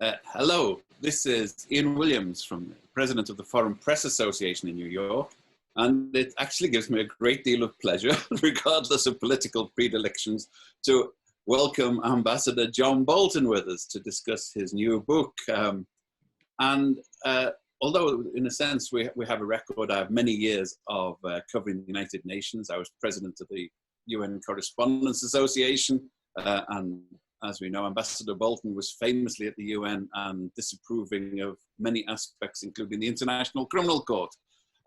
Hello, this is Ian Williams, President of the Foreign Press Association in New York, and it actually gives me a great deal of pleasure, regardless of political predilections, to welcome Ambassador John Bolton with us to discuss his new book. Although in a sense we have a record, I have many years of covering the United Nations. I was president of the UN Correspondents Association, and as we know, Ambassador Bolton was famously at the UN and disapproving of many aspects, including the International Criminal Court.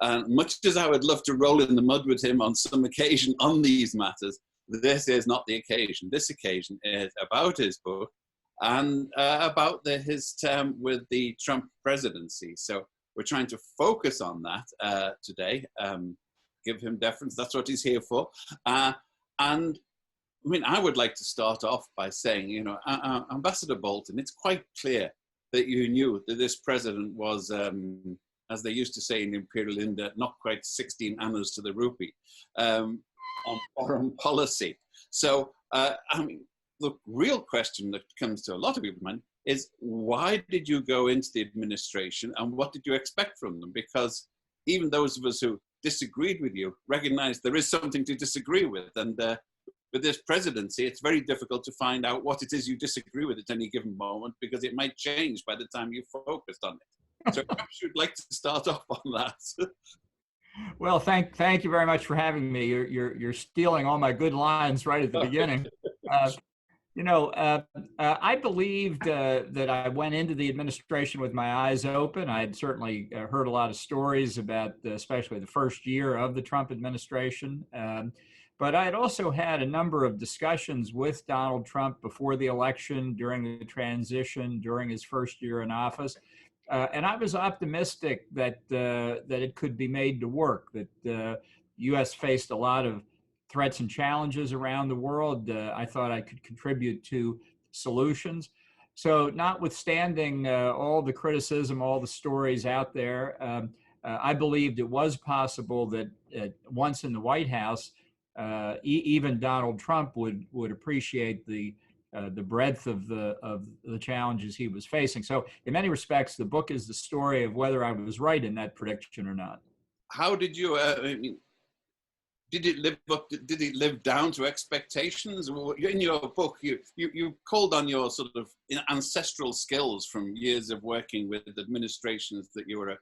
And much as I would love to roll in the mud with him on some occasion on these matters, this is not the occasion. This occasion is about his book and about his term with the Trump presidency. So we're trying to focus on that today, give him deference, that's what he's here for. And I mean, I would like to start off by saying, you know, Ambassador Bolton, it's quite clear that you knew that this president was, as they used to say in Imperial India, not quite 16 annas to the rupee on foreign policy. So, I mean, the real question that comes to a lot of people's mind is, why did you go into the administration and what did you expect from them? Because even those of us who disagreed with you recognize there is something to disagree with. And with this presidency, it's very difficult to find out what it is you disagree with at any given moment, because it might change by the time you focused on it. So perhaps you'd like to start off on that. Well, thank you very much for having me. You're stealing all my good lines right at the beginning. I believed that I went into the administration with my eyes open. I had certainly heard a lot of stories about, especially the first year of the Trump administration. But I had also had a number of discussions with Donald Trump before the election, during the transition, during his first year in office. And I was optimistic that it could be made to work, that the U.S. faced a lot of threats and challenges around the world. I thought I could contribute to solutions. So notwithstanding all the criticism, all the stories out there, I believed it was possible that once in the White House, even Donald Trump would appreciate the breadth of the challenges he was facing. So in many respects, the book is the story of whether I was right in that prediction or not. How did you, did it live up? Did it live down to expectations? In your book, you called on your sort of ancestral skills from years of working with administrations, that you were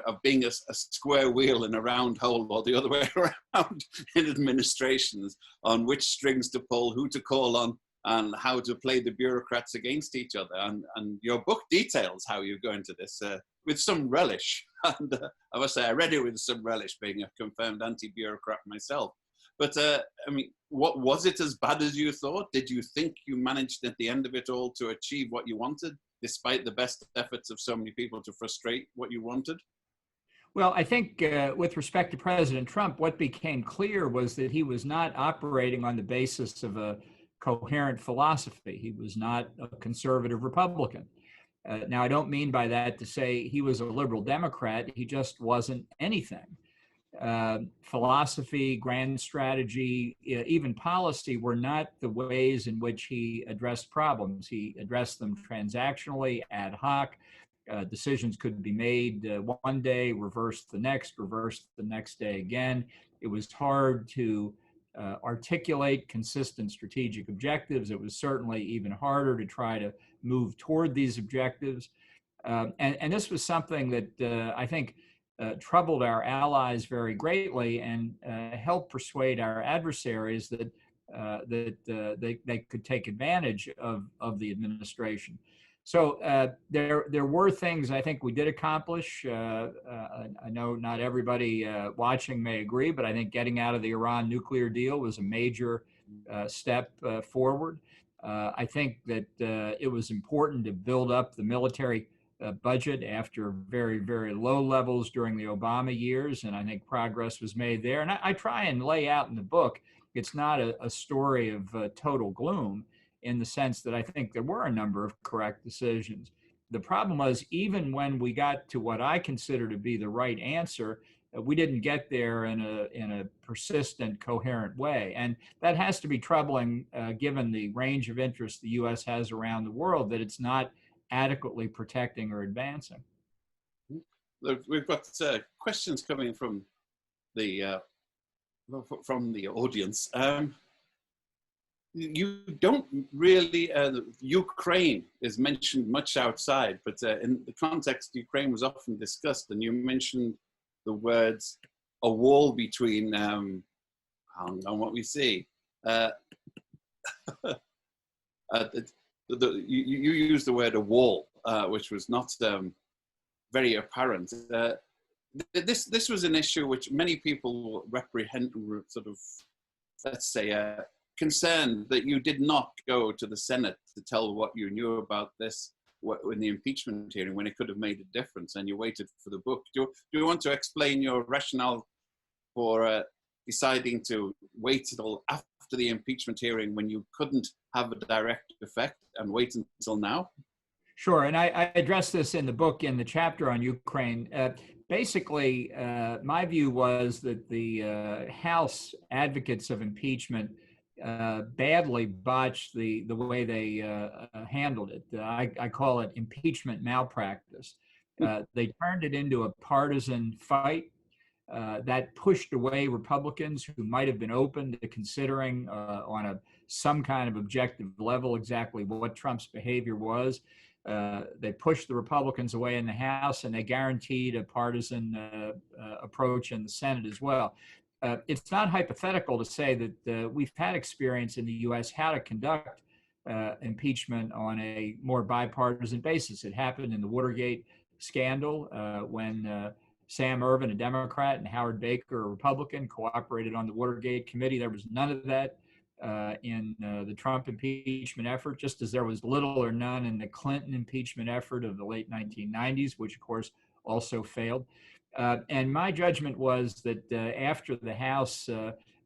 of being a square wheel in a round hole, or the other way around in administrations, on which strings to pull, who to call on, and how to play the bureaucrats against each other. And your book details how you go into this with some relish. And I must say, I read it with some relish, being a confirmed anti-bureaucrat myself. But I mean, what was it as bad as you thought? Did you think you managed at the end of it all to achieve what you wanted, despite the best efforts of so many people to frustrate what you wanted? Well, I think with respect to President Trump, what became clear was that he was not operating on the basis of a coherent philosophy. He was not a conservative Republican. Now, I don't mean by that to say he was a liberal Democrat. He just wasn't anything. Philosophy, grand strategy, even policy were not the ways in which he addressed problems. He addressed them transactionally, ad hoc. Decisions could be made one day, reversed the next day again. It was hard to articulate consistent strategic objectives. It was certainly even harder to try to move toward these objectives. And this was something that I think troubled our allies very greatly, and helped persuade our adversaries that they could take advantage of the administration. So there were things I think we did accomplish. I know not everybody watching may agree, but I think getting out of the Iran nuclear deal was a major step forward. I think that it was important to build up the military budget after very, very low levels during the Obama years, and I think progress was made there. And I try and lay out in the book, it's not a story of total gloom, in the sense that I think there were a number of correct decisions. The problem was, even when we got to what I consider to be the right answer, we didn't get there in a persistent, coherent way. And that has to be troubling, given the range of interest the U.S. has around the world, that it's not adequately protecting or advancing. Look, we've got questions coming from the audience. You don't really, Ukraine is mentioned much outside, but in the context, Ukraine was often discussed, and you mentioned the words, a wall between, on what we see. You used the word a wall, which was not very apparent. This was an issue which many people reprehend, sort of, let's say, concerned that you did not go to the Senate to tell what you knew about this in the impeachment hearing when it could have made a difference, and you waited for the book. Do you want to explain your rationale for deciding to wait till after the impeachment hearing when you couldn't have a direct effect and wait until now? Sure, and I addressed this in the book in the chapter on Ukraine. Basically, my view was that the House advocates of impeachment badly botched the way they handled it. I call it impeachment malpractice. They turned it into a partisan fight that pushed away Republicans who might have been open to considering on some kind of objective level exactly what Trump's behavior was. They pushed the Republicans away in the House, and they guaranteed a partisan approach in the Senate as well. It's not hypothetical to say that we've had experience in the U.S. how to conduct impeachment on a more bipartisan basis. It happened in the Watergate scandal when Sam Ervin, a Democrat, and Howard Baker, a Republican, cooperated on the Watergate committee. There was none of that in the Trump impeachment effort, just as there was little or none in the Clinton impeachment effort of the late 1990s, which of course also failed. And my judgment was that after the House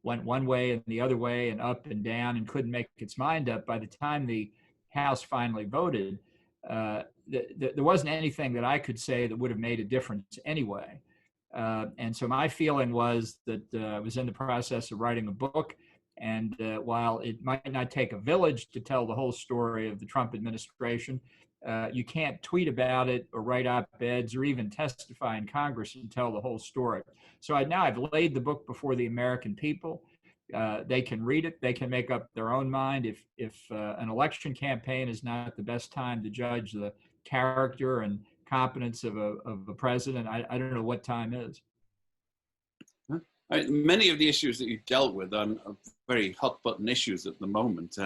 went one way and the other way and up and down and couldn't make its mind up, by the time the House finally voted, there wasn't anything that I could say that would have made a difference anyway. And so my feeling was that I was in the process of writing a book. And while it might not take a village to tell the whole story of the Trump administration, you can't tweet about it or write op-eds or even testify in Congress and tell the whole story. So now I've laid the book before the American people. They can read it. They can make up their own mind. If an election campaign is not the best time to judge the character and competence of a president, I don't know what time is. Many of the issues that you've dealt with are very hot-button issues at the moment.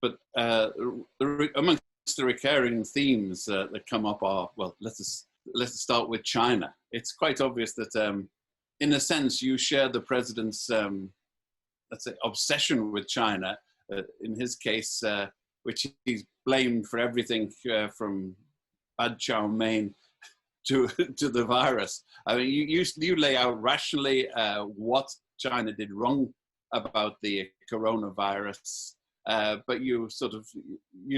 But amongst the recurring themes that come up are, well, let's start with China. It's quite obvious that, in a sense, you share the president's, let's say, obsession with China. In his case, which he's blamed for everything from bad chow mein to the virus. I mean, you lay out rationally what China did wrong about the coronavirus, but you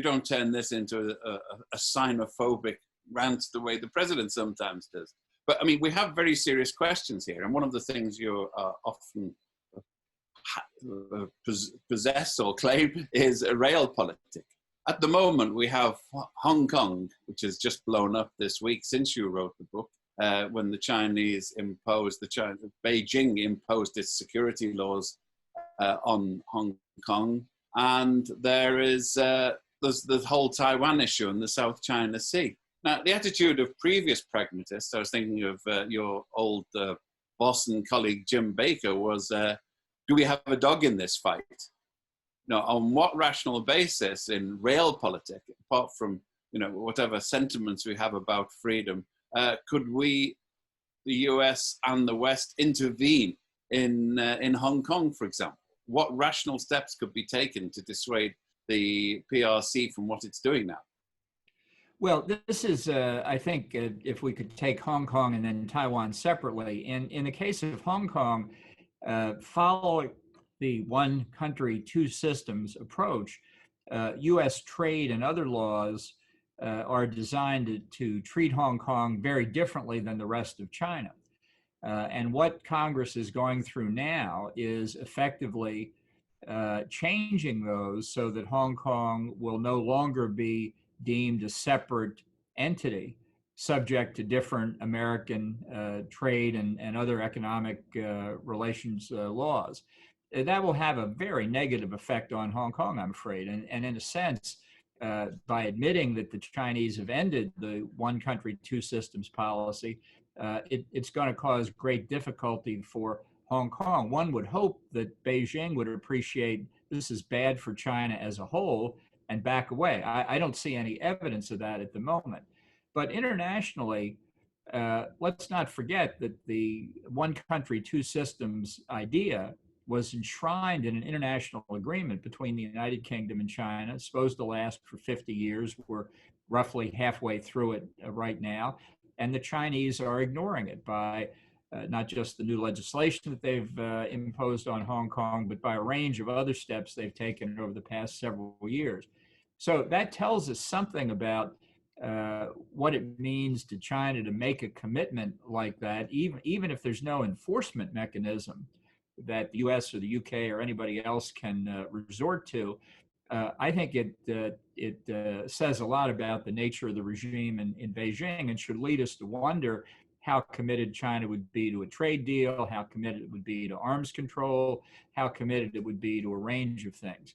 don't turn this into a xenophobic rant the way the president sometimes does. But I mean, we have very serious questions here, and one of the things you often possess or claim is a realpolitik. At the moment, we have Hong Kong, which has just blown up this week since you wrote the book, when the Chinese Beijing imposed its security laws on Hong Kong. And there's the whole Taiwan issue in the South China Sea. Now, the attitude of previous pragmatists, I was thinking of your old boss and colleague Jim Baker, was, do we have a dog in this fight? Now, on what rational basis in realpolitik, apart from whatever sentiments we have about freedom, could we, the US and the West, intervene in Hong Kong, for example? What rational steps could be taken to dissuade the PRC from what it's doing now? Well, this is, I think, if we could take Hong Kong and then Taiwan separately. In the case of Hong Kong, following the one country, two systems approach, U.S. trade and other laws are designed to treat Hong Kong very differently than the rest of China. And what Congress is going through now is effectively changing those so that Hong Kong will no longer be deemed a separate entity subject to different American trade and other economic relations laws. That will have a very negative effect on Hong Kong, I'm afraid. And in a sense, by admitting that the Chinese have ended the one country, two systems policy, it's going to cause great difficulty for Hong Kong. One would hope that Beijing would appreciate this is bad for China as a whole and back away. I don't see any evidence of that at the moment. But internationally, let's not forget that the one country, two systems idea was enshrined in an international agreement between the United Kingdom and China. It's supposed to last for 50 years. We're roughly halfway through it right now. And the Chinese are ignoring it by not just the new legislation that they've imposed on Hong Kong, but by a range of other steps they've taken over the past several years. So that tells us something about what it means to China to make a commitment like that, even if there's no enforcement mechanism that the U.S. or the U.K. or anybody else can resort to. I think it says a lot about the nature of the regime in Beijing and should lead us to wonder how committed China would be to a trade deal, how committed it would be to arms control, how committed it would be to a range of things.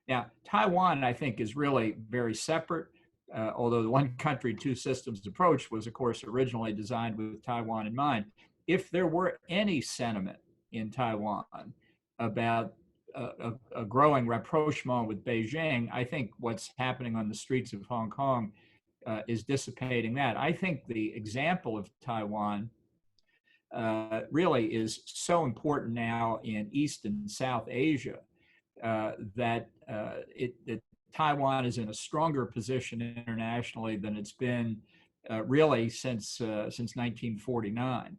Now, Taiwan, I think, is really very separate, although the one country, two systems approach was, of course, originally designed with Taiwan in mind. If there were any sentiment in Taiwan about a growing rapprochement with Beijing, I think what's happening on the streets of Hong Kong is dissipating that. I think the example of Taiwan really is so important now in East and South Asia that Taiwan is in a stronger position internationally than it's been really since 1949.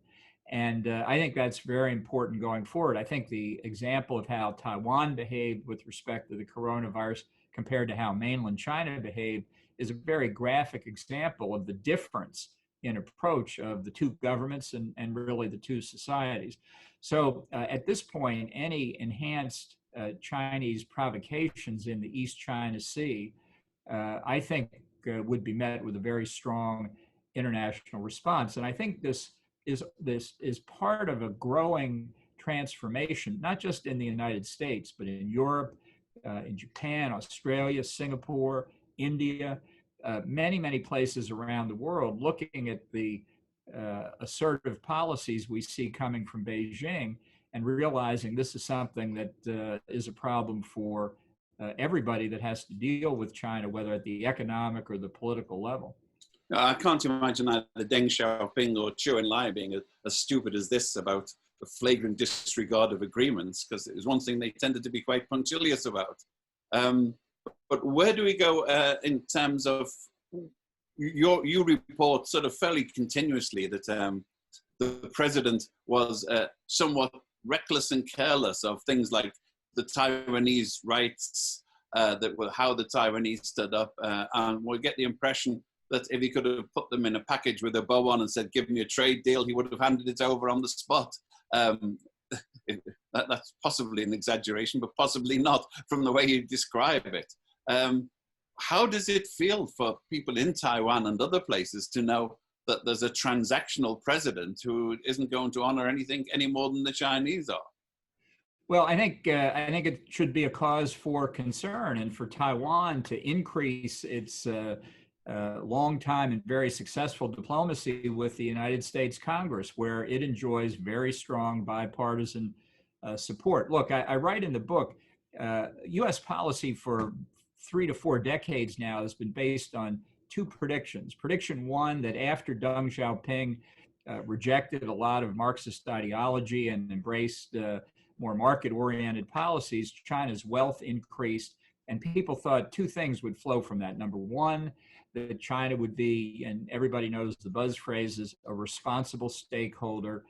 And I think that's very important going forward. I think the example of how Taiwan behaved with respect to the coronavirus compared to how mainland China behaved is a very graphic example of the difference in approach of the two governments and really the two societies. So at this point, any enhanced Chinese provocations in the East China Sea, I think would be met with a very strong international response. And I think this is part of a growing transformation, not just in the United States, but in Europe, in Japan, Australia, Singapore, India, many places around the world, looking at the assertive policies we see coming from Beijing and realizing this is something that is a problem for everybody that has to deal with China, whether at the economic or the political level. I can't imagine either Deng Xiaoping or Zhou Enlai being as stupid as this about the flagrant disregard of agreements, because it was one thing they tended to be quite punctilious about. But where do we go in terms of, you report sort of fairly continuously that the president was somewhat reckless and careless of things like the Taiwanese rights, how the Taiwanese stood up, and we get the impression that if he could have put them in a package with a bow on and said, give me a trade deal, he would have handed it over on the spot. That's possibly an exaggeration, but possibly not from the way you describe it. How does it feel for people in Taiwan and other places to know that there's a transactional president who isn't going to honor anything any more than the Chinese are? Well, I think it should be a cause for concern, and for Taiwan to increase its long time and very successful diplomacy with the United States Congress, where it enjoys very strong bipartisan support. Look, I write in the book, U.S. policy for 3 to 4 decades now has been based on two predictions. Prediction one, that after Deng Xiaoping rejected a lot of Marxist ideology and embraced more market-oriented policies, China's wealth increased, and people thought two things would flow from that. Number one, that China would be, and everybody knows the buzz phrases, a responsible stakeholder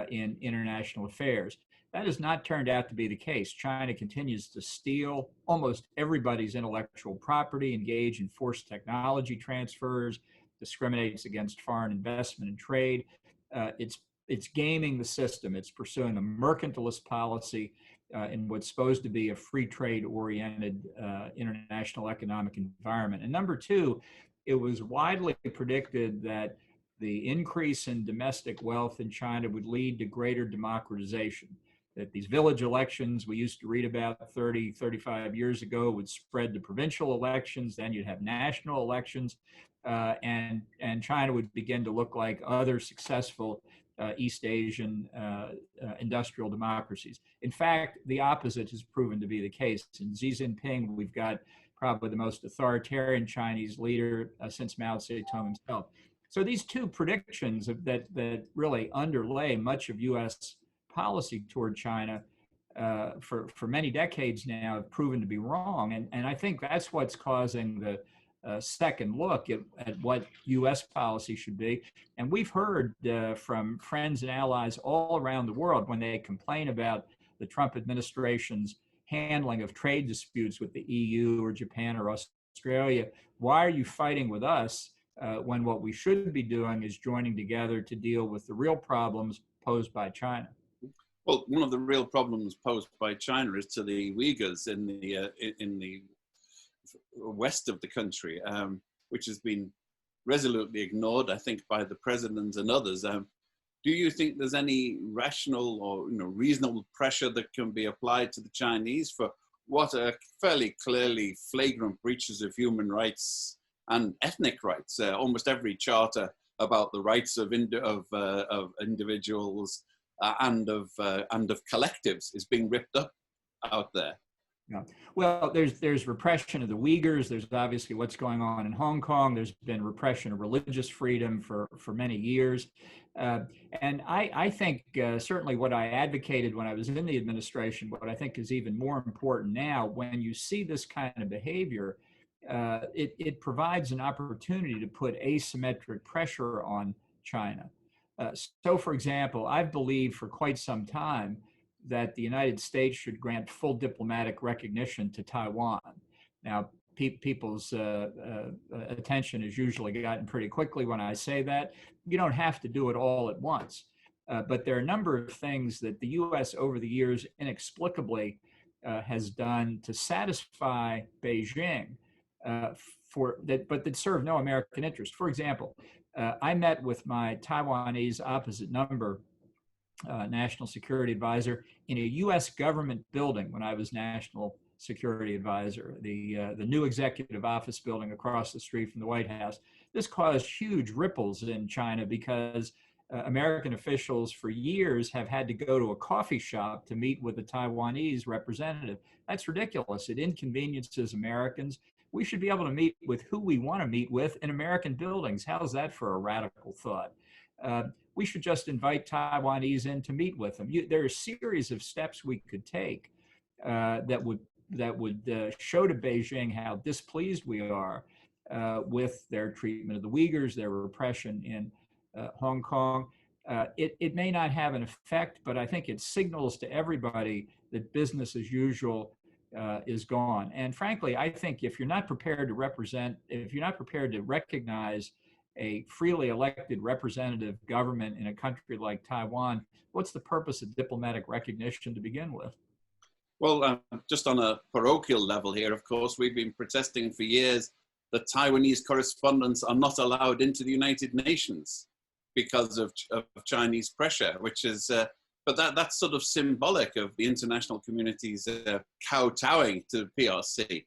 in international affairs. That has not turned out to be the case. China continues to steal almost everybody's intellectual property, engage in forced technology transfers, discriminates against foreign investment and trade. It's gaming the system. It's pursuing a mercantilist policy. in what's supposed to be a free trade oriented international economic environment. And number two, it was widely predicted that the increase in domestic wealth in China would lead to greater democratization, that these village elections we used to read about 30, 35 years ago would spread to provincial elections, then you'd have national elections, and China would begin to look like other successful East Asian industrial democracies. In fact, the opposite has proven to be the case. In Xi Jinping, we've got probably the most authoritarian Chinese leader since Mao Zedong himself. So these two predictions that really underlay much of U.S. policy toward China for many decades now have proven to be wrong. And I think that's what's causing the second look at what U.S. policy should be. And we've heard from friends and allies all around the world when they complain about the Trump administration's handling of trade disputes with the EU or Japan or Australia, why are you fighting with us when what we should be doing is joining together to deal with the real problems posed by China? Well, one of the real problems posed by China is to the Uyghurs in the west of the country, which has been resolutely ignored, I think, by the president and others. Do you think there's any rational or reasonable pressure that can be applied to the Chinese for what are fairly clearly flagrant breaches of human rights and ethnic rights? Almost every charter about the rights of individuals and of collectives is being ripped up out there. Yeah. Well, there's repression of the Uyghurs. There's obviously what's going on in Hong Kong. There's been repression of religious freedom for many years. And I think certainly what I advocated when I was in the administration, what I think is even more important now, when you see this kind of behavior, it provides an opportunity to put asymmetric pressure on China. So, for example, I've believed for quite some time that the United States should grant full diplomatic recognition to Taiwan. Now, people's attention is usually gotten pretty quickly when I say that. You don't have to do it all at once. But there are a number of things that the U.S. over the years inexplicably has done to satisfy Beijing but that serve no American interest. For example, I met with my Taiwanese opposite number national security advisor in a U.S. government building when I was national security advisor, the new executive office building across the street from the White House. This caused huge ripples in China because American officials for years have had to go to a coffee shop to meet with a Taiwanese representative. That's ridiculous. It inconveniences Americans. We should be able to meet with who we want to meet with in American buildings. How's that for a radical thought? We should just invite Taiwanese in to meet with them. There are a series of steps we could take that would show to Beijing how displeased we are with their treatment of the Uyghurs, their repression in Hong Kong. It may not have an effect, but I think it signals to everybody that business as usual is gone. And frankly, I think if you're not prepared to recognize a freely elected representative government in a country like Taiwan, what's the purpose of diplomatic recognition to begin with? Well, just on a parochial level here, of course, we've been protesting for years that Taiwanese correspondents are not allowed into the United Nations because of Chinese pressure, which is, but that's sort of symbolic of the international community's kowtowing to the PRC.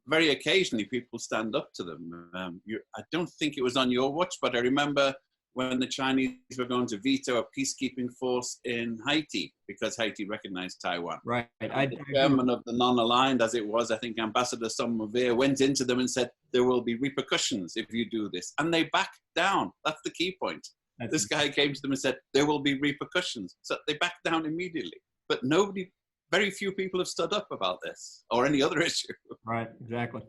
Very occasionally, people stand up to them. I don't think it was on your watch, but I remember when the Chinese were going to veto a peacekeeping force in Haiti because Haiti recognized Taiwan. Right. The chairman of the non-aligned, as it was, I think Ambassador Bolton went into them and said, there will be repercussions if you do this. And they backed down. That's the key point. This guy came to them and said, there will be repercussions. So they backed down immediately. But very few people have stood up about this or any other issue. Right, exactly.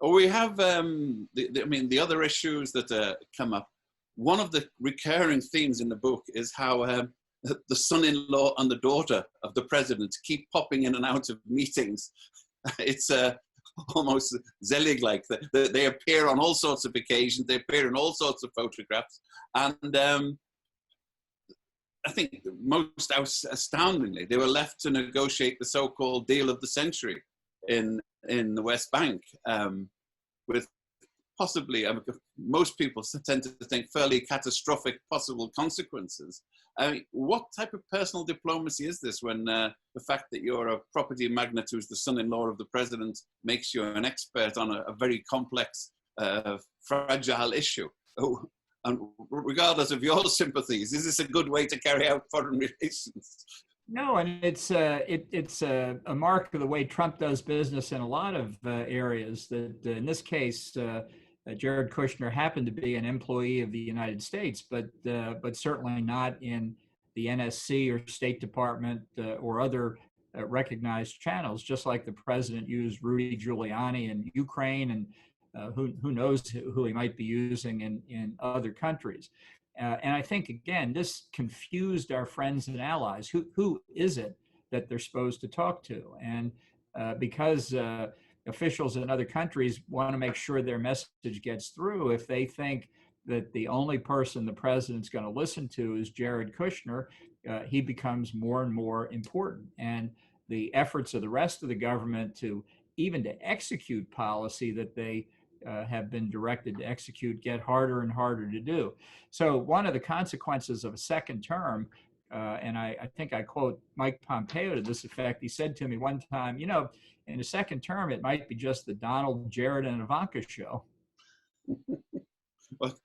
Or we have, the other issues that come up. One of the recurring themes in the book is how the son-in-law and the daughter of the president keep popping in and out of meetings. It's almost Zelig-like. They appear on all sorts of occasions. They appear in all sorts of photographs. And I think most astoundingly, they were left to negotiate the so-called deal of the century in the West Bank, with possibly, most people tend to think, fairly catastrophic possible consequences. I mean, what type of personal diplomacy is this when the fact that you're a property magnate who's the son-in-law of the president makes you an expert on a very complex, fragile issue? Oh, and regardless of your sympathies, is this a good way to carry out foreign relations? No, and it's a mark of the way Trump does business in a lot of areas. That in this case, Jared Kushner happened to be an employee of the United States, but certainly not in the NSC or State Department or other recognized channels. Just like the president used Rudy Giuliani in Ukraine, and who knows who he might be using in other countries. And I think, again, this confused our friends and allies. Who is it that they're supposed to talk to? And because officials in other countries want to make sure their message gets through, if they think that the only person the president's going to listen to is Jared Kushner, he becomes more and more important. And the efforts of the rest of the government to even to execute policy that they have been directed to execute get harder and harder to do. So one of the consequences of a second term, and I think I quote Mike Pompeo to this effect, he said to me one time, you know, in a second term, it might be just the Donald, Jared, and Ivanka show. Well,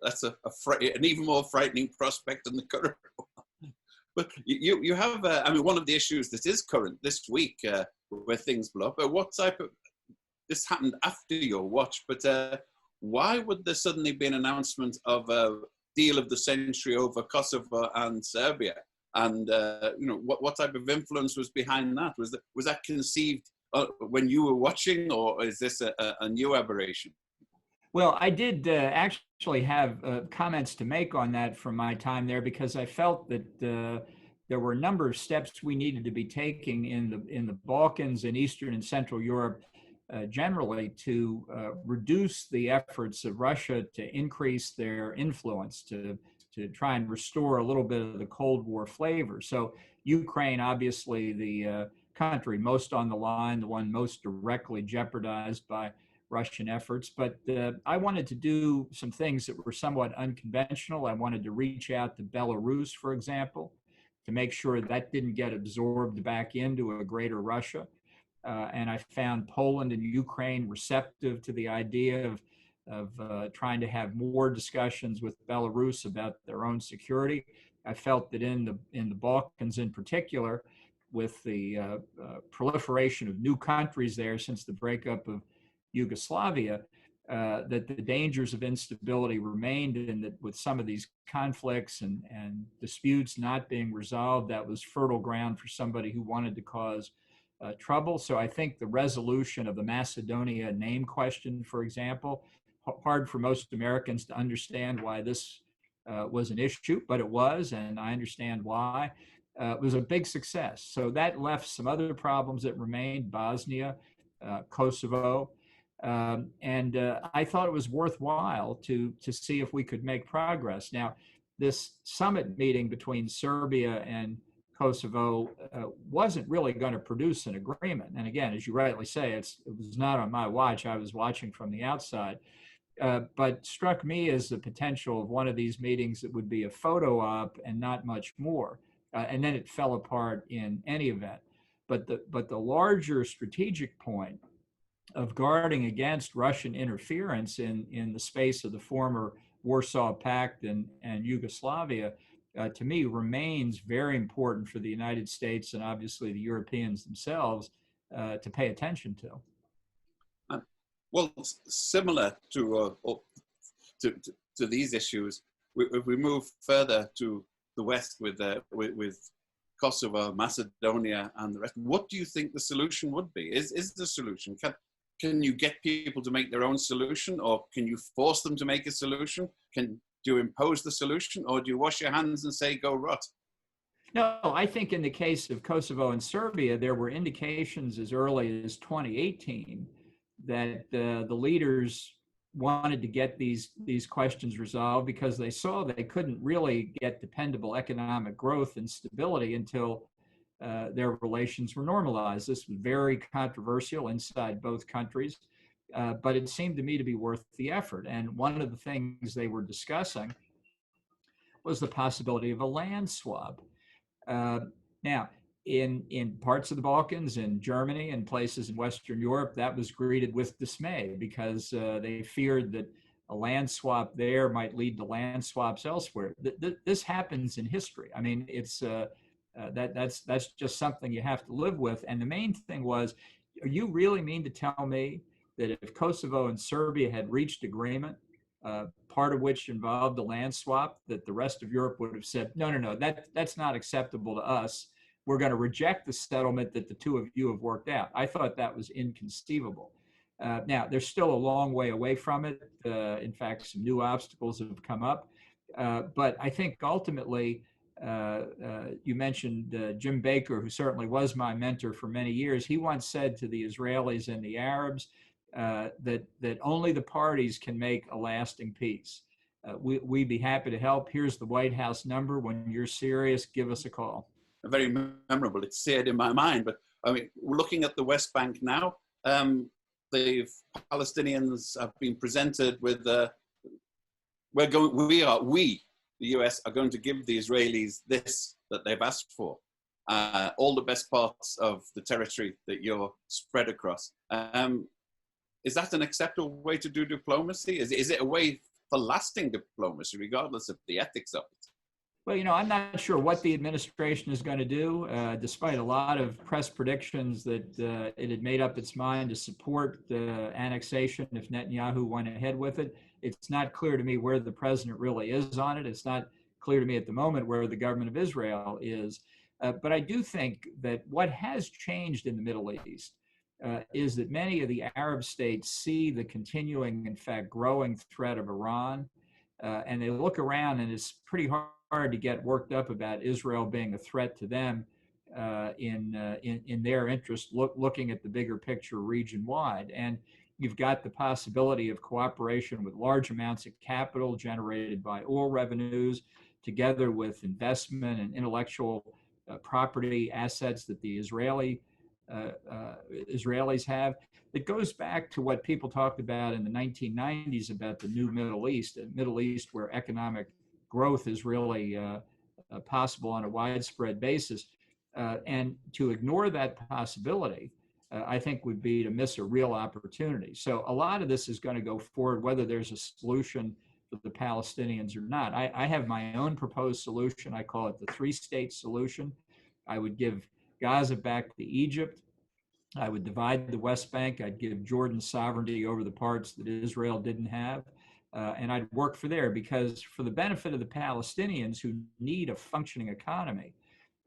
that's an even more frightening prospect than the current one. But you have, I mean, one of the issues that is current this week where things blow up, what type of, this happened after your watch, but why would there suddenly be an announcement of a deal of the century over Kosovo and Serbia? And you know, what type of influence was behind that? Was that conceived when you were watching, or is this a new aberration? Well, I did actually have comments to make on that from my time there, because I felt that there were a number of steps we needed to be taking in the Balkans and Eastern and Central Europe generally to reduce the efforts of Russia to increase their influence, to try and restore a little bit of the Cold War flavor. So Ukraine, obviously the country most on the line, the one most directly jeopardized by Russian efforts. But I wanted to do some things that were somewhat unconventional. I wanted to reach out to Belarus, for example, to make sure that didn't get absorbed back into a greater Russia. And I found Poland and Ukraine receptive to the idea of trying to have more discussions with Belarus about their own security. I felt that in the Balkans in particular, with the proliferation of new countries there since the breakup of Yugoslavia, that the dangers of instability remained, and that with some of these conflicts and disputes not being resolved, that was fertile ground for somebody who wanted to cause trouble. So I think the resolution of the Macedonia name question, for example, hard for most Americans to understand why this was an issue, but it was, and I understand why. It was a big success. So that left some other problems that remained: Bosnia, Kosovo, and I thought it was worthwhile to see if we could make progress. Now, this summit meeting between Serbia and Kosovo wasn't really going to produce an agreement. And again, as you rightly say, it was not on my watch. I was watching from the outside. But struck me as the potential of one of these meetings that would be a photo op and not much more. And then it fell apart in any event. But the larger strategic point of guarding against Russian interference in the space of the former Warsaw Pact and Yugoslavia, to me, remains very important for the United States and obviously the Europeans themselves to pay attention to. Well, similar to these issues, if we move further to the West with Kosovo, Macedonia, and the rest, what do you think the solution would be? Is the solution? Can you get people to make their own solution, or can you force them to make a solution? Do you impose the solution, or do you wash your hands and say, go rot? No, I think in the case of Kosovo and Serbia, there were indications as early as 2018 that the leaders wanted to get these questions resolved because they saw they couldn't really get dependable economic growth and stability until their relations were normalized. This was very controversial inside both countries, but it seemed to me to be worth the effort. And one of the things they were discussing was the possibility of a land swap. Now, in parts of the Balkans, in Germany, and places in Western Europe, that was greeted with dismay because they feared that a land swap there might lead to land swaps elsewhere. This happens in history. I mean, it's that's just something you have to live with. And the main thing was, you really mean to tell me that if Kosovo and Serbia had reached agreement, part of which involved a land swap, that the rest of Europe would have said, no, that's not acceptable to us. We're going to reject the settlement that the two of you have worked out. I thought that was inconceivable. Now, there's still a long way away from it. In fact, some new obstacles have come up. But I think ultimately, you mentioned Jim Baker, who certainly was my mentor for many years. He once said to the Israelis and the Arabs that only the parties can make a lasting peace. We'd be happy to help. Here's the White House number. When you're serious, give us a call. Very memorable. It's seared in my mind. But I mean, we're looking at the West Bank now. The Palestinians have been presented with we, the US, are going to give the Israelis this that they've asked for, all the best parts of the territory that you're spread across. Is that an acceptable way to do diplomacy? Is it a way for lasting diplomacy, regardless of the ethics of it? Well, I'm not sure what the administration is going to do, despite a lot of press predictions that it had made up its mind to support the annexation if Netanyahu went ahead with it. It's not clear to me where the president really is on it. It's not clear to me at the moment where the government of Israel is. But I do think that what has changed in the Middle East is that many of the Arab states see the continuing, in fact, growing threat of Iran, and they look around, and it's pretty hard to get worked up about Israel being a threat to them in their interest, looking at the bigger picture region-wide. And you've got the possibility of cooperation with large amounts of capital generated by oil revenues, together with investment and intellectual property assets that the Israelis have. It goes back to what people talked about in the 1990s about the new Middle East, a Middle East where economic growth is really possible on a widespread basis. And to ignore that possibility, I think would be to miss a real opportunity. So a lot of this is going to go forward, whether there's a solution for the Palestinians or not. I have my own proposed solution. I call it the three-state solution. I would give Gaza back to Egypt. I would divide the West Bank. I'd give Jordan sovereignty over the parts that Israel didn't have. And I'd work for there, because for the benefit of the Palestinians who need a functioning economy,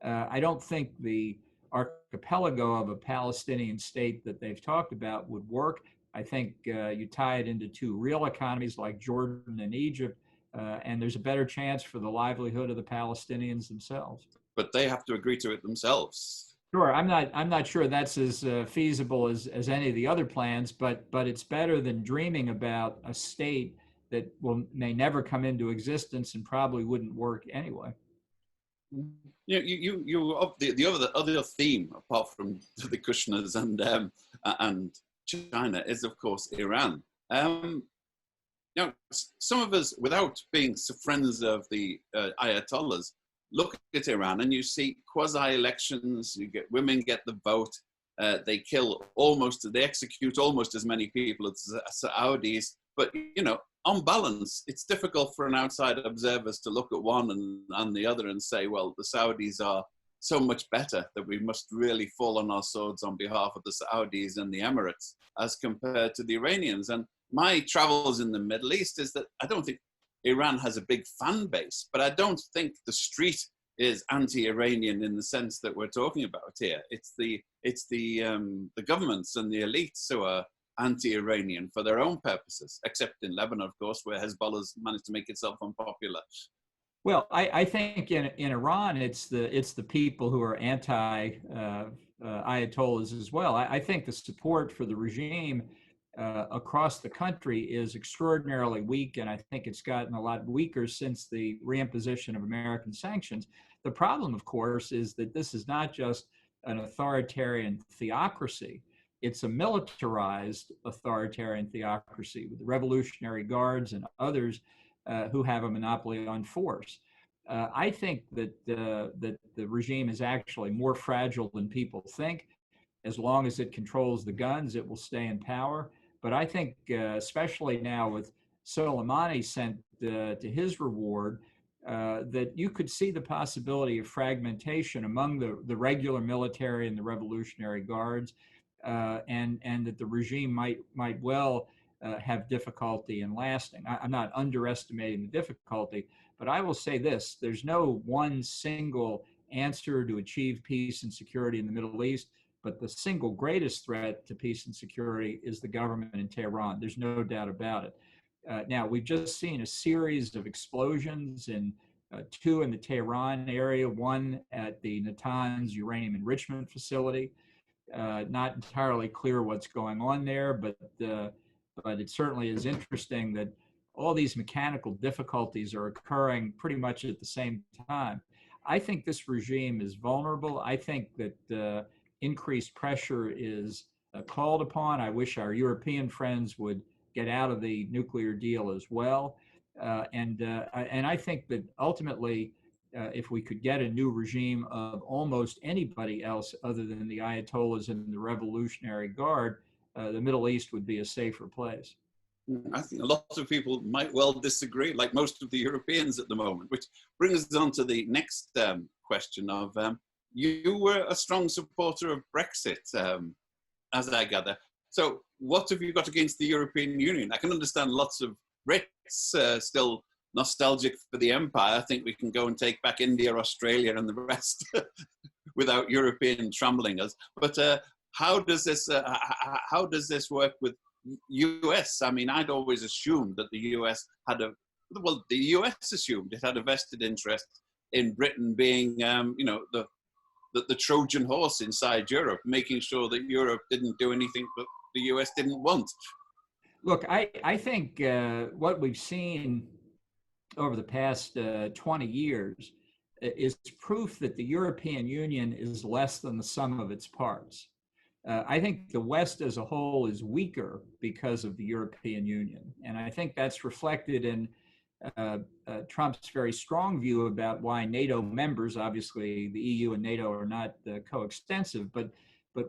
I don't think the archipelago of a Palestinian state that they've talked about would work. I think you tie it into two real economies like Jordan and Egypt, and there's a better chance for the livelihood of the Palestinians themselves. But they have to agree to it themselves. Sure, I'm not sure that's as feasible as any of the other plans, but it's better than dreaming about a state that may never come into existence and probably wouldn't work anyway. The other theme, apart from the Kushners and China, is of course Iran. Some of us, without being friends of the Ayatollahs, look at Iran and you see quasi-elections. Women get the vote. They execute almost as many people as Saudis. But on balance, it's difficult for an outside observers to look at one and the other and say, well, the Saudis are so much better that we must really fall on our swords on behalf of the Saudis and the Emirates as compared to the Iranians. And my travels in the Middle East is that I don't think Iran has a big fan base, but I don't think the street is anti-Iranian in the sense that we're talking about here. It's the governments and the elites who are anti-Iranian for their own purposes, except in Lebanon, of course, where Hezbollah's managed to make itself unpopular. Well, I think in Iran, it's the people who are anti Ayatollahs as well. I think the support for the regime across the country is extraordinarily weak, and I think it's gotten a lot weaker since the reimposition of American sanctions. The problem, of course, is that this is not just an authoritarian theocracy. It's a militarized authoritarian theocracy with the Revolutionary Guards and others who have a monopoly on force. I think that the regime is actually more fragile than people think. As long as it controls the guns, it will stay in power. But I think, especially now with Soleimani sent to his reward, that you could see the possibility of fragmentation among the regular military and the Revolutionary Guards, and that the regime might well have difficulty in lasting. I'm not underestimating the difficulty, but I will say this: there's no one single answer to achieve peace and security in the Middle East. But the single greatest threat to peace and security is the government in Tehran. There's no doubt about it. Now, we've just seen a series of explosions, two in the Tehran area, one at the Natanz uranium enrichment facility. Not entirely clear what's going on there, but it certainly is interesting that all these mechanical difficulties are occurring pretty much at the same time. I think this regime is vulnerable. I think that increased pressure is called upon. I wish our European friends would get out of the nuclear deal as well. And I think that ultimately, if we could get a new regime of almost anybody else other than the Ayatollahs and the Revolutionary Guard, the Middle East would be a safer place. I think a lot of people might well disagree, like most of the Europeans at the moment, which brings us on to the next question of, you were a strong supporter of Brexit, as I gather. So what have you got against the European Union? I can understand lots of Brits still nostalgic for the empire. I think we can go and take back India, Australia, and the rest without European trammeling us. But how does this work with US? I mean, I'd always assumed that the US had the US assumed it had a vested interest in Britain being, the Trojan horse inside Europe, making sure that Europe didn't do anything that the US didn't want. Look, I think what we've seen over the past 20 years is proof that the European Union is less than the sum of its parts. I think the West as a whole is weaker because of the European Union. And I think that's reflected in Trump's very strong view about why NATO members, obviously the EU and NATO are not coextensive, but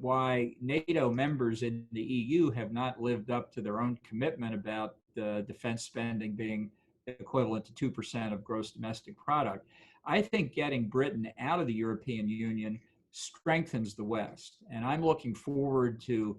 why NATO members in the EU have not lived up to their own commitment about defense spending being equivalent to 2% of gross domestic product. I think getting Britain out of the European Union strengthens the West. And I'm looking forward to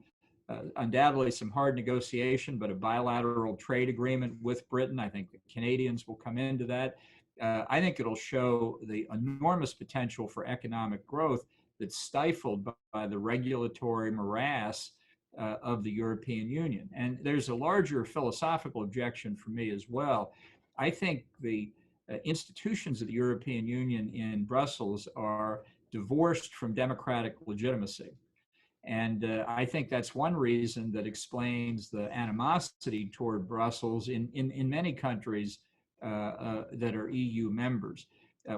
undoubtedly some hard negotiation, but a bilateral trade agreement with Britain. I think the Canadians will come into that. I think it'll show the enormous potential for economic growth that's stifled by the regulatory morass of the European Union. And there's a larger philosophical objection for me as well. I think the institutions of the European Union in Brussels are divorced from democratic legitimacy. And I think that's one reason that explains the animosity toward Brussels in many countries that are EU members.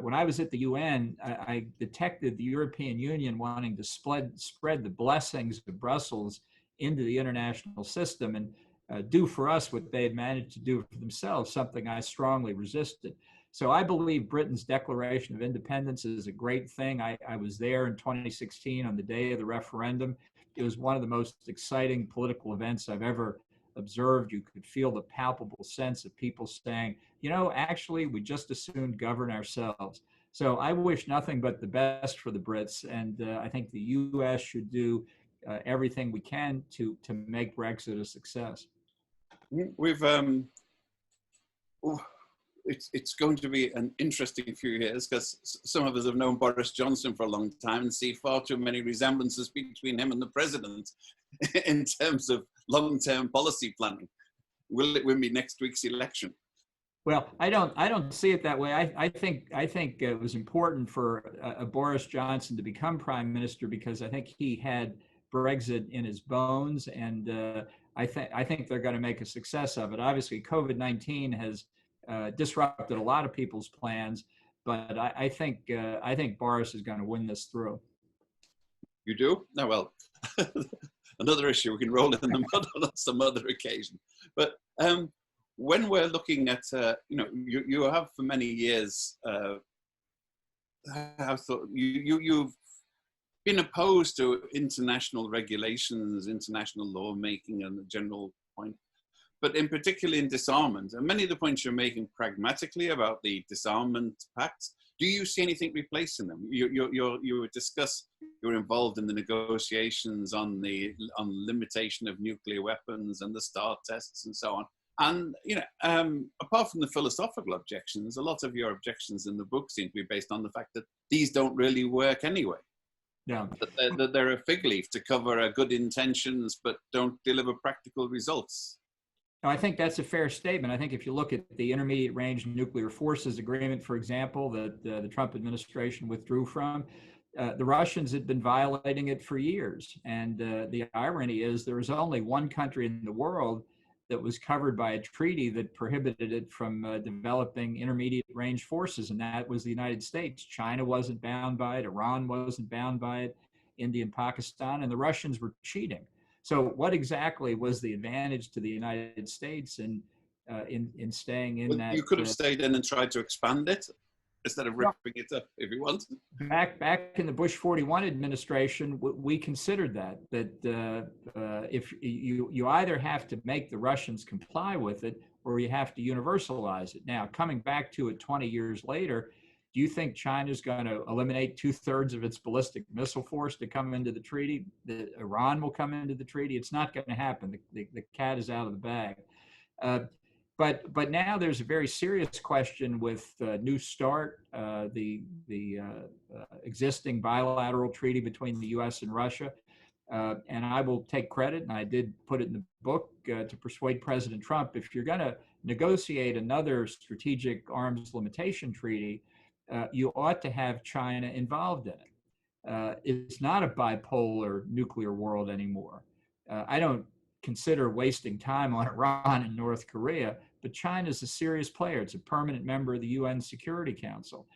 When I was at the UN, I detected the European Union wanting to spread the blessings of Brussels into the international system and do for us what they had managed to do for themselves, something I strongly resisted. So I believe Britain's Declaration of Independence is a great thing. I was there in 2016 on the day of the referendum. It was one of the most exciting political events I've ever observed. You could feel the palpable sense of people saying, actually, we just as soon govern ourselves. So I wish nothing but the best for the Brits. And I think the US should do everything we can to make Brexit a success. It's going to be an interesting few years because some of us have known Boris Johnson for a long time and see far too many resemblances between him and the president in terms of long-term policy planning. Will it win me next week's election? Well, I don't see it that way. I think it was important for Boris Johnson to become prime minister because I think he had Brexit in his bones, and I think they're going to make a success of it. Obviously, COVID-19 has disrupted a lot of people's plans, but I think Boris is going to win this through. You do? No, well, another issue we can roll in the mud on some other occasion. But when we're looking at, you have for many years, you've been opposed to international regulations, international lawmaking, and the general point, but in particular in disarmament. And many of the points you're making pragmatically about the disarmament pacts, do you see anything replacing them? You discuss, you're involved in the negotiations on limitation of nuclear weapons and the START tests and so on. And, apart from the philosophical objections, a lot of your objections in the book seem to be based on the fact that these don't really work anyway. Yeah. That they're a fig leaf to cover good intentions, but don't deliver practical results. No, I think that's a fair statement. I think if you look at the Intermediate Range Nuclear Forces Agreement, for example, that the Trump administration withdrew from, the Russians had been violating it for years. And the irony is there was only one country in the world that was covered by a treaty that prohibited it from developing intermediate range forces, and that was the United States. China wasn't bound by it, Iran wasn't bound by it, India and Pakistan, and the Russians were cheating. So what exactly was the advantage to the United States in staying in that? You could have stayed in and tried to expand it instead of ripping it up if you wanted. Back in the Bush 41 administration, we considered that if you either have to make the Russians comply with it or you have to universalize it. Now, coming back to it 20 years later, do you think China's going to eliminate 2/3 of its ballistic missile force to come into the treaty? Iran will come into the treaty? It's not going to happen. The cat is out of the bag. But now there's a very serious question with New START, the existing bilateral treaty between the U.S. and Russia. And I will take credit, and I did put it in the book, to persuade President Trump, if you're going to negotiate another strategic arms limitation treaty, you ought to have China involved in it. It's not a bipolar nuclear world anymore. I don't consider wasting time on Iran and North Korea, but China is a serious player. It's a permanent member of the UN Security Council.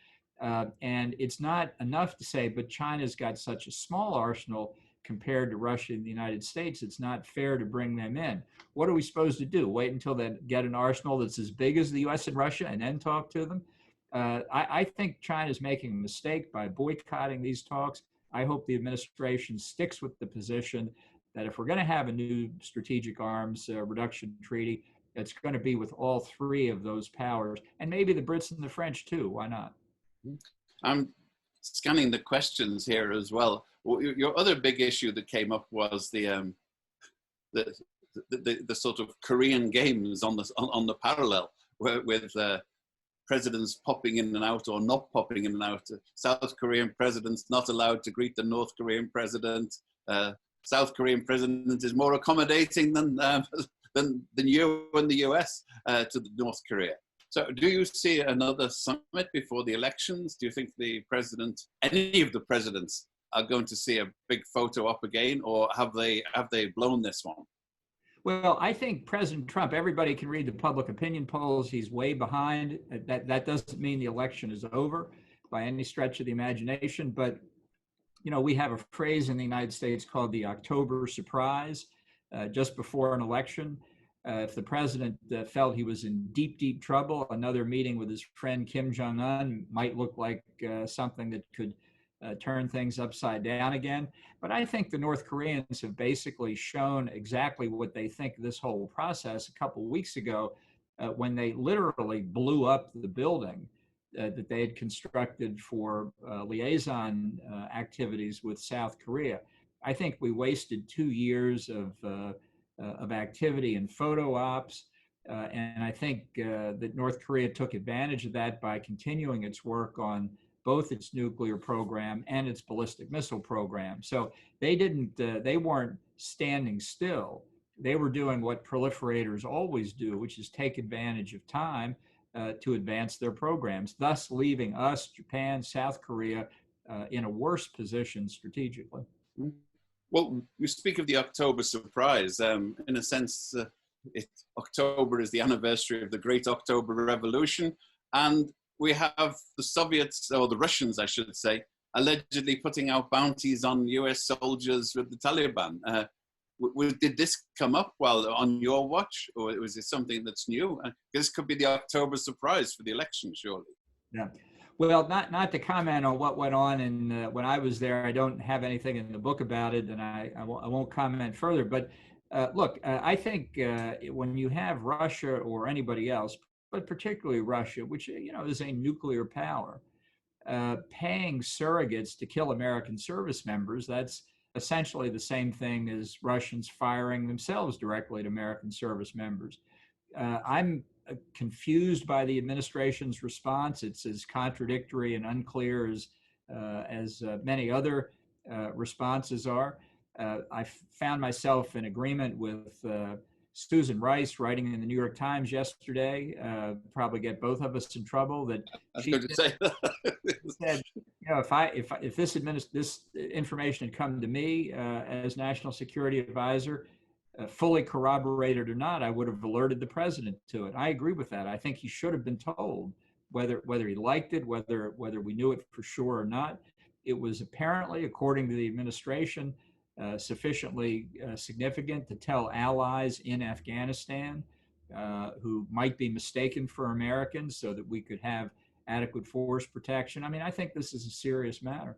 And it's not enough to say, but China's got such a small arsenal compared to Russia and the United States, it's not fair to bring them in. What are we supposed to do? Wait until they get an arsenal that's as big as the US and Russia and then talk to them? I think China's making a mistake by boycotting these talks. I hope the administration sticks with the position that if we're going to have a new strategic arms reduction treaty, it's going to be with all three of those powers, and maybe the Brits and the French too. Why not? I'm scanning the questions here as well. Your other big issue that came up was the sort of Korean games on the parallel with presidents popping in and out or not popping in and out. South Korean president's not allowed to greet the North Korean president. South Korean president is more accommodating than you and the US to the North Korea. So do you see another summit before the elections? Do you think any of the presidents are going to see a big photo op again, or have they blown this one? Well, I think President Trump, everybody can read the public opinion polls. He's way behind. That doesn't mean the election is over by any stretch of the imagination. But, we have a phrase in the United States called the October surprise, just before an election. If the president felt he was in deep, deep trouble, another meeting with his friend Kim Jong-un might look like something that could turn things upside down again. But I think the North Koreans have basically shown exactly what they think of this whole process a couple of weeks ago when they literally blew up the building that they had constructed for liaison activities with South Korea. I think we wasted 2 years of activity and photo ops. And I think that North Korea took advantage of that by continuing its work on both its nuclear program and its ballistic missile program. So they weren't standing still. They were doing what proliferators always do, which is take advantage of time to advance their programs, thus leaving us, Japan, South Korea, in a worse position strategically. Well, you speak of the October surprise. In a sense, October is the anniversary of the Great October Revolution, and we have the Soviets, or the Russians, I should say, allegedly putting out bounties on US soldiers with the Taliban. Did this come up while on your watch, or was it something that's new? This could be the October surprise for the election, surely. Yeah. Well, not to comment on what went on when I was there. I don't have anything in the book about it, and I won't comment further. But look, I think when you have Russia or anybody else, but particularly Russia, which is a nuclear power, paying surrogates to kill American service members, that's essentially the same thing as Russians firing themselves directly to American service members. I'm confused by the administration's response. It's as contradictory and unclear as many other responses are. I found myself in agreement with Susan Rice writing in the New York Times yesterday, probably get both of us in trouble, that she said, if this information had come to me as National Security Advisor, fully corroborated or not, I would have alerted the president to it. I agree with that. I think he should have been told whether he liked it, whether we knew it for sure or not. It was apparently, according to the administration, sufficiently significant to tell allies in Afghanistan who might be mistaken for Americans so that we could have adequate force protection. I mean, I think this is a serious matter.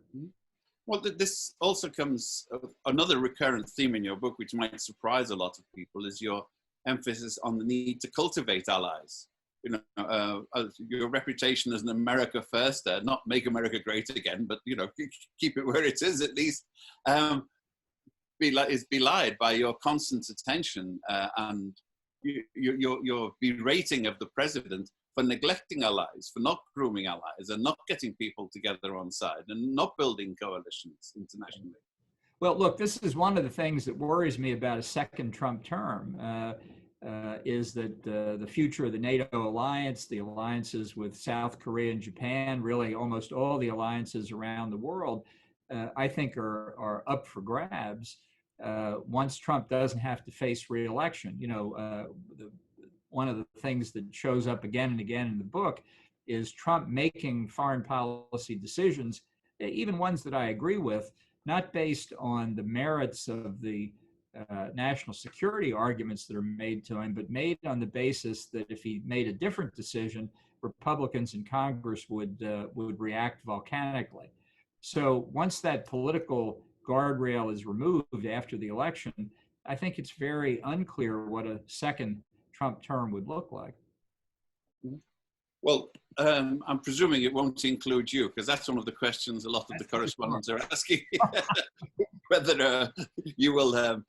Well, this also comes, another recurrent theme in your book, which might surprise a lot of people, is your emphasis on the need to cultivate allies. Your reputation as an America first, not make America great again, but, keep it where it is at least, is belied by your constant attention and your berating of the president for neglecting allies, for not grooming allies, and not getting people together on side, and not building coalitions internationally. Well, look, this is one of the things that worries me about a second Trump term, is that the future of the NATO alliance, the alliances with South Korea and Japan, really almost all the alliances around the world, I think are up for grabs once Trump doesn't have to face re-election. One of the things that shows up again and again in the book is Trump making foreign policy decisions, even ones that I agree with, not based on the merits of the national security arguments that are made to him, but made on the basis that if he made a different decision, Republicans in Congress would react volcanically. So once that political guardrail is removed after the election, I think it's very unclear what a second Trump term would look like. Well, I'm presuming it won't include you, because that's one of the questions a lot of the correspondents are asking. Whether you will,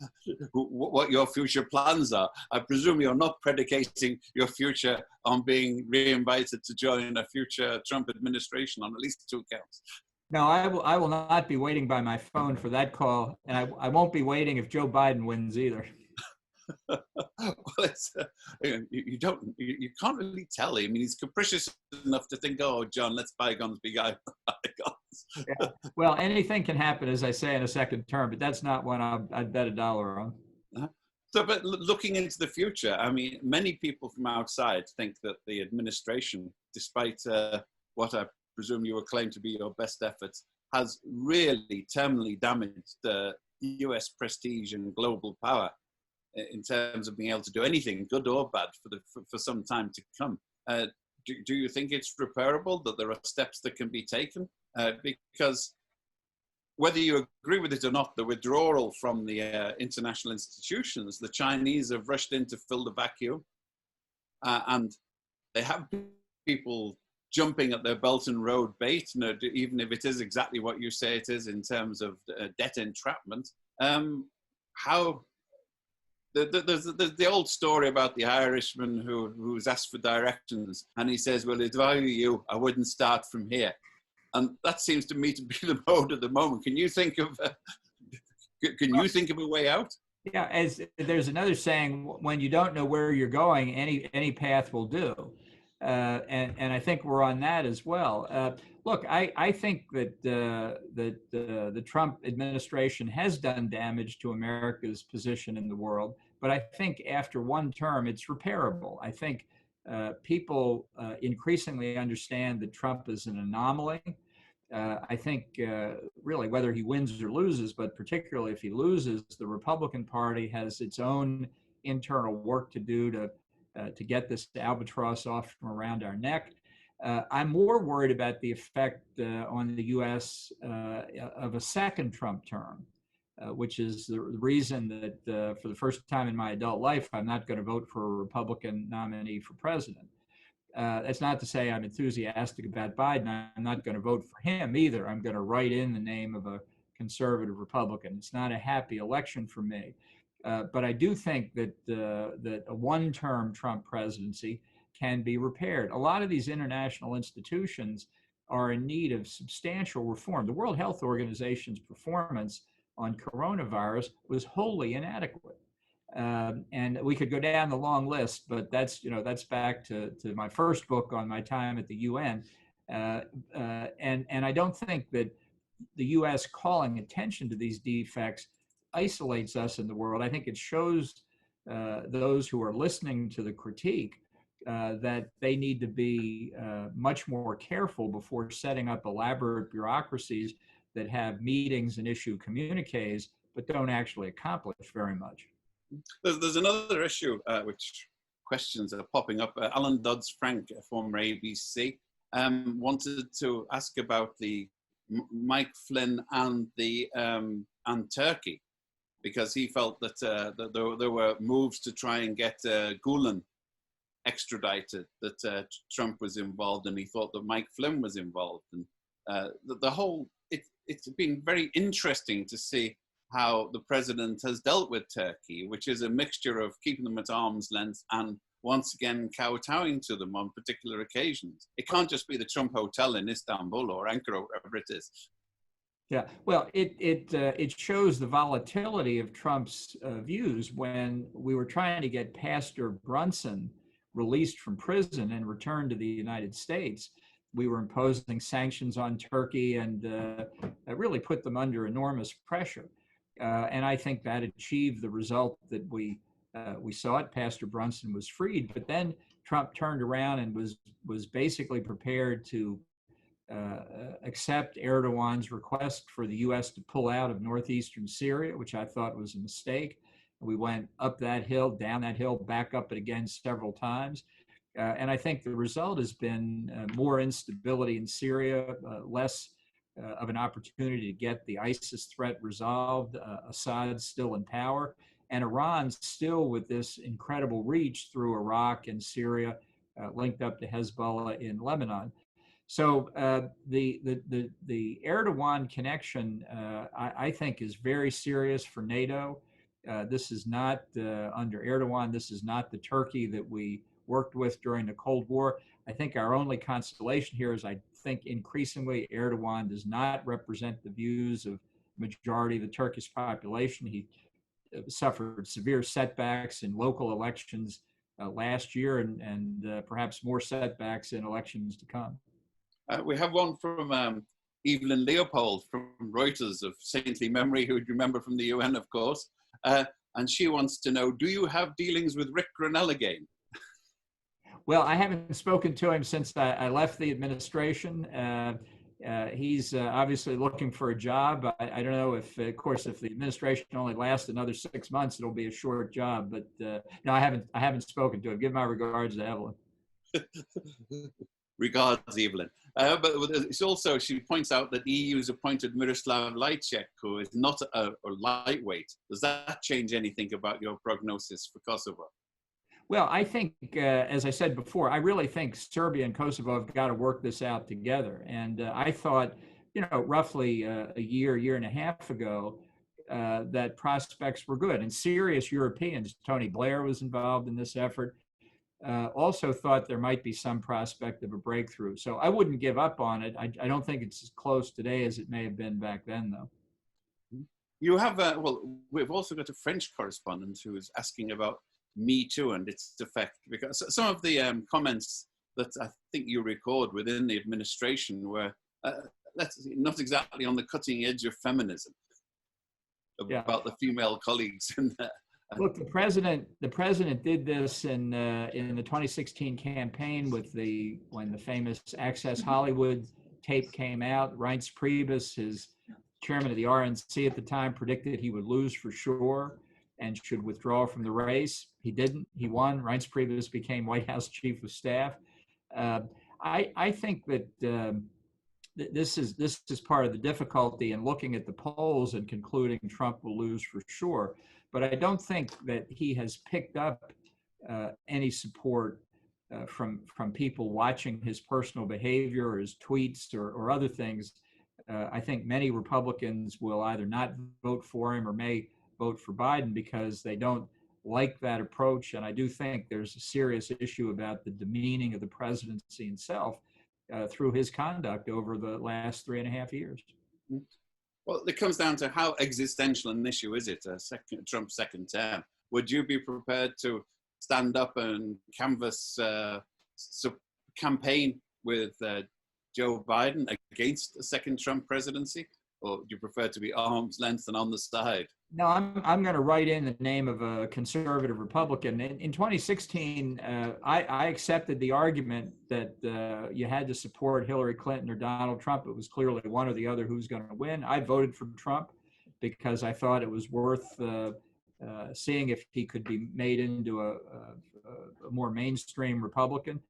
what your future plans are. I presume you're not predicating your future on being re-invited to join a future Trump administration on at least 2 counts. No, I will not be waiting by my phone for that call, and I won't be waiting if Joe Biden wins either. Well, it's, you can't really tell. I mean, he's capricious enough to think, oh, John, let's bygones be bygones. Yeah. Well, anything can happen, as I say, in a second term, but that's not one I'd bet $1 on. So, but looking into the future, I mean, many people from outside think that the administration, despite what I presume you will claim to be your best efforts, has really terminally damaged the US prestige and global power in terms of being able to do anything, good or bad, for some time to come. Do you think it's repairable, that there are steps that can be taken? Because whether you agree with it or not, the withdrawal from the international institutions, the Chinese have rushed in to fill the vacuum, and they have people jumping at their Belt and Road bait, even if it is exactly what you say it is in terms of debt entrapment. There's the old story about the Irishman who's asked for directions, and he says, well, if I were you, I wouldn't start from here. And that seems to me to be the mode at the moment. Can you think of a way out? Yeah, as there's another saying, when you don't know where you're going, any path will do. and I think we're on that as well. Look, I think that the Trump administration has done damage to America's position in the world, but I think after one term, it's repairable. I think people increasingly understand that Trump is an anomaly. I think really whether he wins or loses, but particularly if he loses, the Republican Party has its own internal work to do to get this albatross off from around our neck. I'm more worried about the effect on the U.S. Of a second Trump term, which is the reason that for the first time in my adult life, I'm not going to vote for a Republican nominee for president. That's not to say I'm enthusiastic about Biden. I'm not going to vote for him either. I'm going to write in the name of a conservative Republican. It's not a happy election for me. But I do think that that a one-term Trump presidency can be repaired. A lot of these international institutions are in need of substantial reform. The World Health Organization's performance on coronavirus was wholly inadequate. And we could go down the long list, but that's back to my first book on my time at the UN. And I don't think that the U.S. calling attention to these defects isolates us in the world. I think it shows those who are listening to the critique that they need to be much more careful before setting up elaborate bureaucracies that have meetings and issue communiques, but don't actually accomplish very much. There's another issue which questions are popping up. Alan Dodds-Frank, a former ABC, wanted to ask about the Mike Flynn and the and Turkey, because he felt that, that there were moves to try and get Gulen extradited, that Trump was involved, and he thought that Mike Flynn was involved. And the whole, it's been very interesting to see how the president has dealt with Turkey, which is a mixture of keeping them at arm's length and once again kowtowing to them on particular occasions. It can't just be the Trump Hotel in Istanbul or Ankara, or wherever it is. Yeah, well, it shows the volatility of Trump's views. When we were trying to get Pastor Brunson released from prison and returned to the United States, we were imposing sanctions on Turkey and really put them under enormous pressure. And I think that achieved the result that we saw it. Pastor Brunson was freed, but then Trump turned around and was basically prepared to accept Erdogan's request for the U.S. to pull out of northeastern Syria, which I thought was a mistake. We went up that hill, down that hill, back up it again several times. And I think the result has been more instability in Syria, less of an opportunity to get the ISIS threat resolved, Assad's still in power, and Iran still with this incredible reach through Iraq and Syria, linked up to Hezbollah in Lebanon. So the Erdogan connection, I think, is very serious for NATO. This is not, under Erdogan, this is not the Turkey that we worked with during the Cold War. I think our only consolation here is I think increasingly Erdogan does not represent the views of the majority of the Turkish population. He suffered severe setbacks in local elections last year and perhaps more setbacks in elections to come. We have one from Evelyn Leopold from Reuters of saintly memory, who would remember from the UN, of course. And she wants to know, do you have dealings with Rick Grenell again? Well, I haven't spoken to him since I left the administration. He's obviously looking for a job. I don't know if, of course, if the administration only lasts another 6 months, it'll be a short job. But no, I haven't spoken to him. Give my regards to Evelyn. Regards, Evelyn. But it's also, she points out that the EU's appointed Miroslav Lajcek, who is not a lightweight. Does that change anything about your prognosis for Kosovo? Well, I think, as I said before, I really think Serbia and Kosovo have got to work this out together. And I thought, roughly a year and a half ago, that prospects were good. And serious Europeans, Tony Blair was involved in this effort, also thought there might be some prospect of a breakthrough. So I wouldn't give up on it. I don't think it's as close today as it may have been back then, though. You have, well, we've also got a French correspondent who is asking about Me Too and its effect, because some of the comments that I think you record within the administration were not exactly on the cutting edge of feminism about the female colleagues in there. Look, the president did this in the 2016 campaign when the famous Access Hollywood tape came out. Reince Priebus, his chairman of the RNC at the time, predicted he would lose for sure and should withdraw from the race. He didn't. He won. Reince Priebus became White House Chief of Staff. I think that this is part of the difficulty in looking at the polls and concluding Trump will lose for sure. But I don't think that he has picked up any support from people watching his personal behavior or his tweets or other things. I think many Republicans will either not vote for him or may vote for Biden because they don't like that approach. And I do think there's a serious issue about the demeaning of the presidency itself through his conduct over the last 3.5 years. Well, it comes down to how existential an issue is it, Trump's second term? Would you be prepared to stand up and canvass campaign with Joe Biden against a second Trump presidency? Or do you prefer to be arm's length and on the side? No, I'm going to write in the name of a conservative Republican. In 2016, I accepted the argument that you had to support Hillary Clinton or Donald Trump. It was clearly one or the other who's going to win. I voted for Trump because I thought it was worth seeing if he could be made into a more mainstream Republican.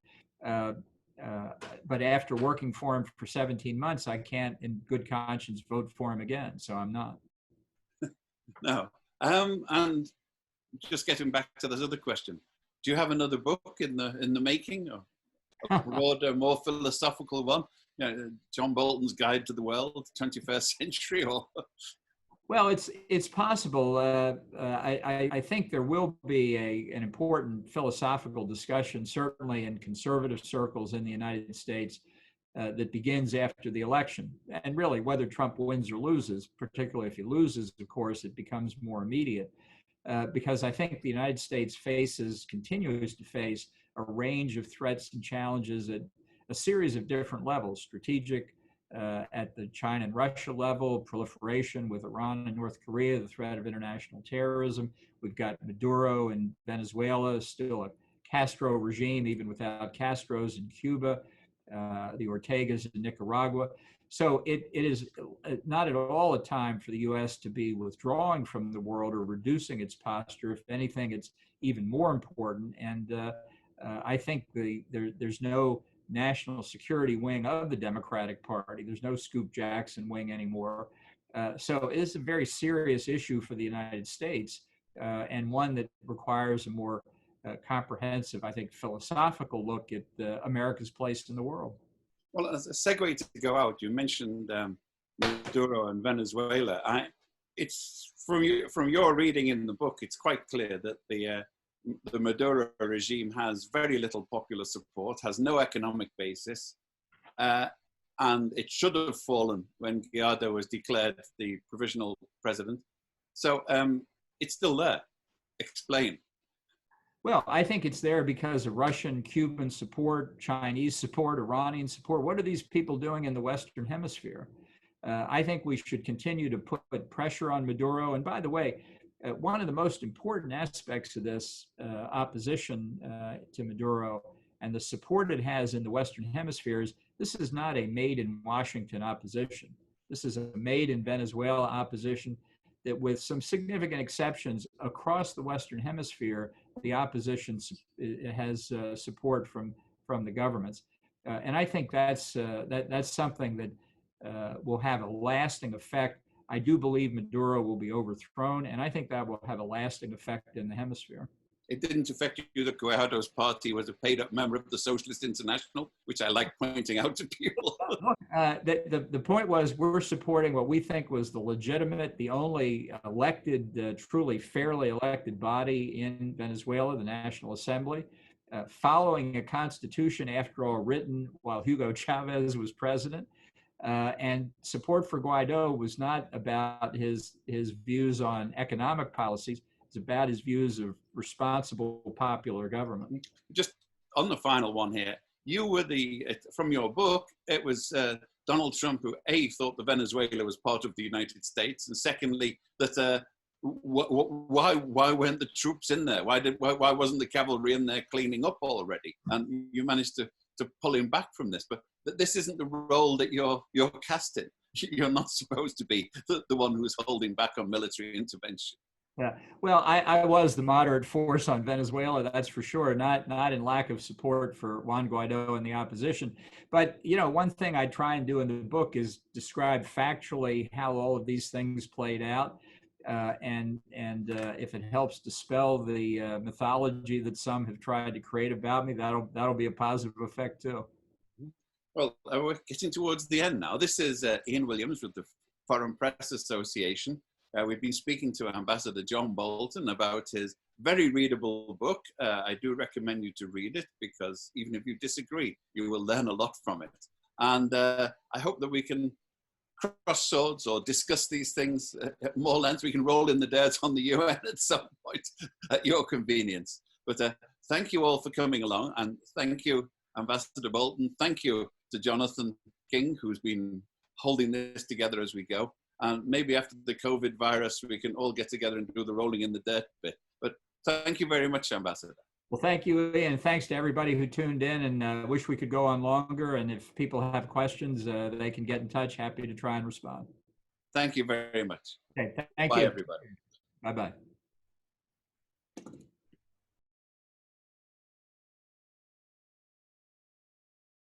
But after working for him for 17 months, I can't in good conscience vote for him again. So I'm not. No. And just getting back to this other question, do you have another book in the making, or a broader, more philosophical one? You know, John Bolton's Guide to the World, 21st Century, or? Well, it's possible. I think there will be an important philosophical discussion, certainly in conservative circles in the United States, that begins after the election. And really, whether Trump wins or loses, particularly if he loses, of course, it becomes more immediate. Because I think the United States continues to face a range of threats and challenges at a series of different levels: strategic, at the China and Russia level, proliferation with Iran and North Korea, the threat of international terrorism. We've got Maduro in Venezuela, still a Castro regime, even without Castros in Cuba, the Ortegas in Nicaragua. So it is not at all a time for the U.S. to be withdrawing from the world or reducing its posture. If anything, it's even more important. And I think there's no national security wing of the Democratic Party. There's no Scoop Jackson wing anymore. So it is a very serious issue for the United States, and one that requires a more comprehensive, I think, philosophical look at America's place in the world. Well, as a segue to go out, you mentioned Maduro and Venezuela. It's from your reading in the book, it's quite clear that the Maduro regime has very little popular support, has no economic basis, and it should have fallen when Guaido was declared the provisional president. So it's still there. Explain. Well, I think it's there because of Russian, Cuban support, Chinese support, Iranian support. What are these people doing in the Western Hemisphere? I think we should continue to put pressure on Maduro. And by the way, one of the most important aspects of this opposition to Maduro and the support it has in the Western Hemisphere is this is not a made in Washington opposition. This is a made in Venezuela opposition that, with some significant exceptions across the Western Hemisphere, the opposition has support from the governments. And I think that's something that will have a lasting effect. I do believe Maduro will be overthrown, and I think that will have a lasting effect in the hemisphere. It didn't affect you that Guaido's party was a paid-up member of the Socialist International, which I like pointing out to people. The point was we're supporting what we think was the legitimate, the only elected, truly fairly elected body in Venezuela, the National Assembly, following a constitution, after all, written while Hugo Chavez was president. And support for Guaido was not about his views on economic policies. It's about his views of responsible popular government. Just on the final one here, you were from your book, it was Donald Trump who thought that Venezuela was part of the United States, and secondly, that why weren't the troops in there? Why wasn't the cavalry in there cleaning up already? And you managed to pull him back from this, but this isn't the role that you're cast in. You're not supposed to be the one who's holding back on military intervention. Yeah, well, I was the moderate force on Venezuela, that's for sure, not in lack of support for Juan Guaido and the opposition. But, you know, one thing I try and do in the book is describe factually how all of these things played out. And if it helps dispel the mythology that some have tried to create about me, that'll be a positive effect too. Well, we're getting towards the end now. This is Ian Williams with the Foreign Press Association. We've been speaking to Ambassador John Bolton about his very readable book. I do recommend you to read it, because even if you disagree, you will learn a lot from it. And I hope that we can cross swords or discuss these things at more length. We can roll in the dirt on the UN at some point at your convenience. But thank you all for coming along, and thank you, Ambassador Bolton. Thank you to Jonathan King, who's been holding this together as we go. And maybe after the COVID virus, we can all get together and do the rolling in the dirt bit. But thank you very much, Ambassador. Well, thank you, Ian. Thanks to everybody who tuned in, and wish we could go on longer. And if people have questions, they can get in touch. Happy to try and respond. Thank you very much. Okay, thank you. Bye, everybody. Bye-bye.